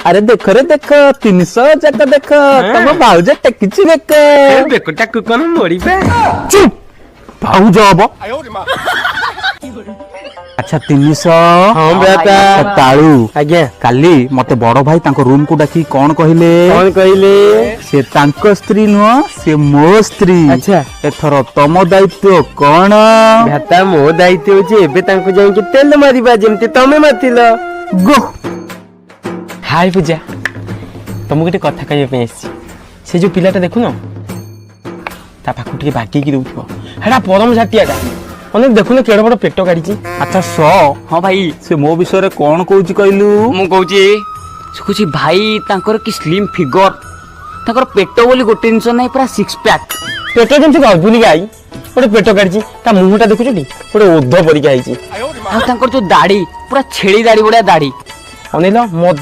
अरे देखो रे देखो 300 जाक देखो तम भाउज टेकिछि देख बेकटा कुकन मोड़ी पे चुप भाउज हबो अच्छा 300 हां बेटा ताळू आज्ञा काली मते बड़ भाई तांको रूम को डाकी कौन कहले से तांको स्त्री नुह से मो स्त्री अच्छा एथर तम दायित्व कौन बेटा मो दायित्व होची एबे तांको जाई कि तेल मारिबा जेमते तमे मातिलो गो हाय पूजा तुमको गोटे कथा कहबे पे आसी से जो पिलाटा देखु न ता पाखु टिके बाकी की दउथबो हेडा परम जातियाटा अनेक देखुन केड़ बड़ पेट काढी अच्छा सो हाँ भाई से मो विषय रे कौन कहूची कहलु मु कहूची सुखुची भाई तांकर कि स्लिम फिगर तांकर पेट बोली गोटे जिंस नहीं पूरा सिक्स पैक पेट जेमति गाउनी गाई गोटे पेट काढी ता मुहटा देखुछटी गोटे ओध परिका आइची आ तांकर जो दाढ़ी पूरा छेड़ी दाढ़ी बड़ा दाढ़ी अनिल मद